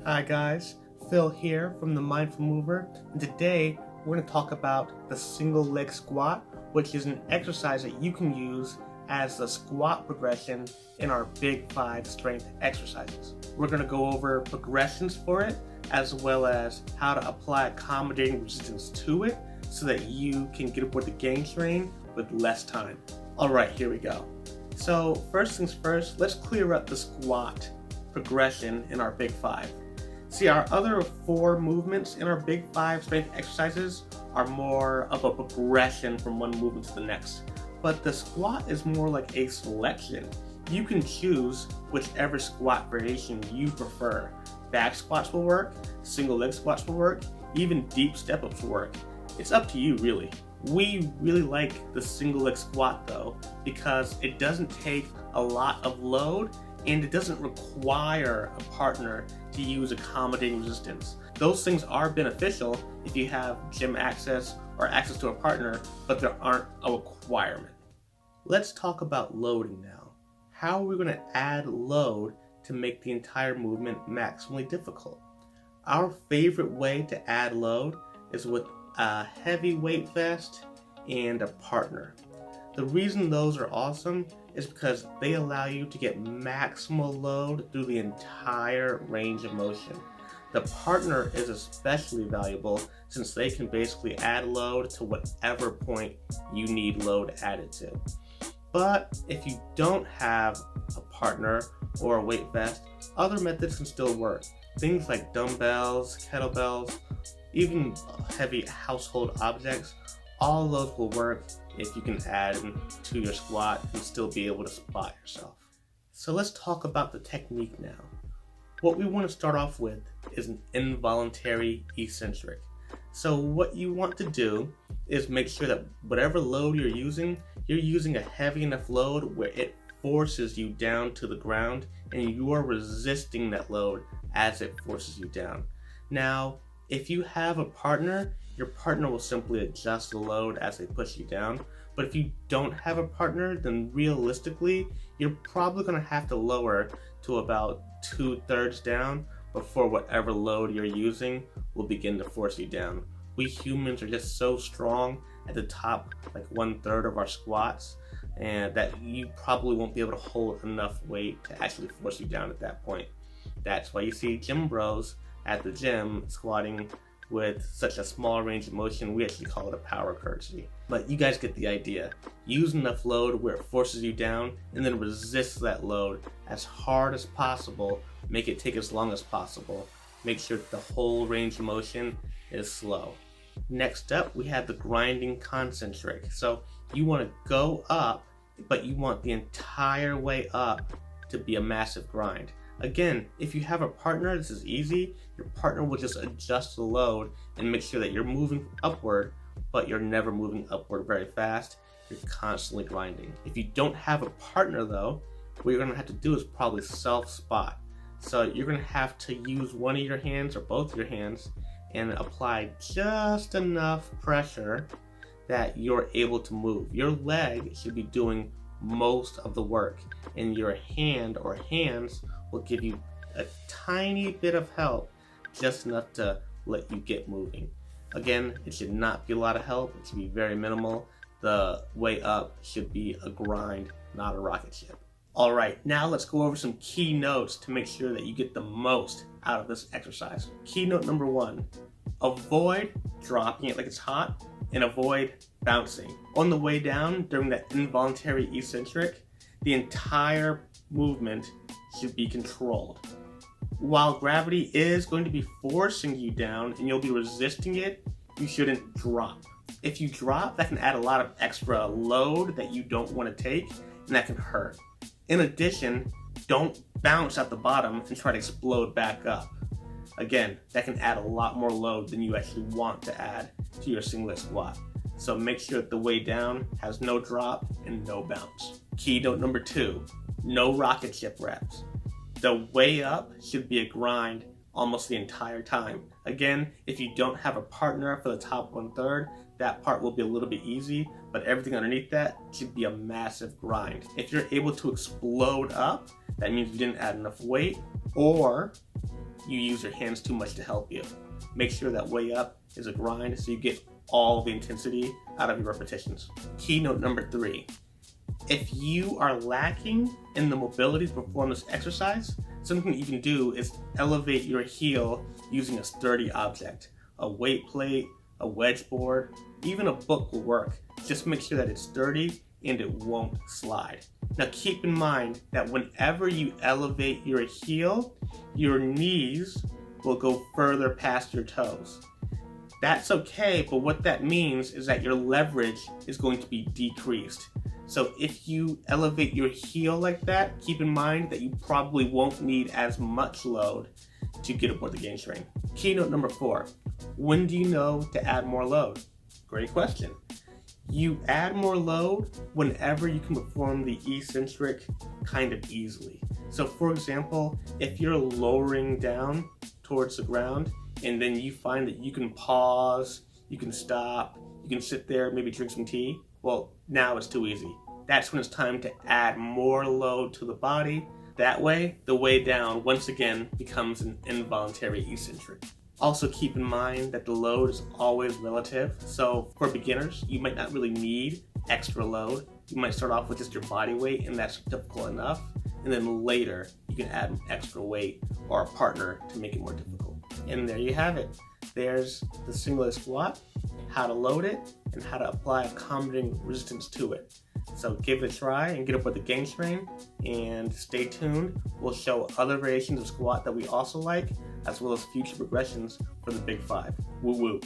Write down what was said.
Hi guys, Phil here from the Mindful Mover, and today we're going to talk about the single leg squat, which is an exercise that you can use as the squat progression in our Big 5 strength exercises. We're going to go over progressions for it, as well as how to apply accommodating resistance to it so that you can get aboard the game train with less time. Alright, here we go. So first things first, let's clear up the squat progression in our Big 5. See, our other 4 movements in our Big 5 strength exercises are more of a progression from one movement to the next. But the squat is more like a selection. You can choose whichever squat variation you prefer. Back squats will work, single leg squats will work, even deep step-ups will work. It's up to you, really. We really like the single leg squat though, because it doesn't take a lot of load and it doesn't require a partner to use accommodating resistance. Those things are beneficial if you have gym access or access to a partner, but they aren't a requirement. Let's talk about loading now. How are we going to add load to make the entire movement maximally difficult? Our favorite way to add load is with a heavy weight vest and a partner. The reason those are awesome is because they allow you to get maximal load through the entire range of motion. The partner is especially valuable since they can basically add load to whatever point you need load added to. But if you don't have a partner or a weight vest, other methods can still work. Things like dumbbells, kettlebells, even heavy household objects, all of those will work if you can add them to your squat and still be able to spot yourself. So let's talk about the technique now. What we want to start off with is an involuntary eccentric. So what you want to do is make sure that whatever load you're using a heavy enough load where it forces you down to the ground and you are resisting that load as it forces you down. Now, if you have a partner, your partner will simply adjust the load as they push you down. But if you don't have a partner, then realistically, you're probably going to have to lower to about 2/3 down before whatever load you're using will begin to force you down. We humans are just so strong at the top, like 1/3 of our squats, and that you probably won't be able to hold enough weight to actually force you down at that point. That's why you see gym bros at the gym squatting with such a small range of motion. We actually call it a power curtsy. But you guys get the idea. Use enough load where it forces you down and then resist that load as hard as possible. Make it take as long as possible. Make sure that the whole range of motion is slow. Next up, we have the grinding concentric. So you want to go up, but you want the entire way up to be a massive grind. Again, if you have a partner, this is easy. Your partner will just adjust the load and make sure that you're moving upward, but you're never moving upward very fast. You're constantly grinding. If you don't have a partner though, what you're gonna have to do is probably self-spot. So you're gonna have to use one of your hands or both your hands and apply just enough pressure that you're able to move. Your leg should be doing most of the work, and your hand or hands will give you a tiny bit of help, just enough to let you get moving. Again, it should not be a lot of help. It should be very minimal. The way up should be a grind, not a rocket ship. All right, now let's go over some key notes to make sure that you get the most out of this exercise. Key note number 1, avoid dropping it like it's hot and avoid bouncing. On the way down during that involuntary eccentric, the entire movement should be controlled. While gravity is going to be forcing you down and you'll be resisting it, you shouldn't drop. If you drop, that can add a lot of extra load that you don't want to take, and that can hurt. In addition, don't bounce at the bottom and try to explode back up. Again, that can add a lot more load than you actually want to add to your single leg squat. So make sure that the way down has no drop and no bounce. Key note number 2, no rocket ship reps. The way up should be a grind almost the entire time. Again, if you don't have a partner for the top 1/3, that part will be a little bit easy, but everything underneath that should be a massive grind. If you're able to explode up, that means you didn't add enough weight, or you use your hands too much to help you. Make sure that way up is a grind so you get all the intensity out of your repetitions. Keynote number 3. If you are lacking in the mobility to perform this exercise, something that you can do is elevate your heel using a sturdy object. A weight plate, a wedge board, even a book will work. Just make sure that it's sturdy and it won't slide. Now keep in mind that whenever you elevate your heel, your knees will go further past your toes. That's okay, but what that means is that your leverage is going to be decreased. So if you elevate your heel like that, keep in mind that you probably won't need as much load to get aboard the gain train. Keynote number 4. When do you know to add more load? Great question. You add more load whenever you can perform the eccentric kind of easily. So for example, if you're lowering down towards the ground and then you find that you can pause, you can stop, you can sit there, maybe drink some tea, well, now it's too easy. That's when it's time to add more load to the body. That way, the way down once again becomes an involuntary eccentric. Also keep in mind that the load is always relative. So for beginners, you might not really need extra load. You might start off with just your body weight and that's difficult enough. And then later, you can add extra weight or a partner to make it more difficult. And there you have it. There's the single leg squat, how to load it, and how to apply accommodating resistance to it. So give it a try and get up with the gain train, and stay tuned. We'll show other variations of squat that we also like, as well as future progressions for the Big 5. Woo woo.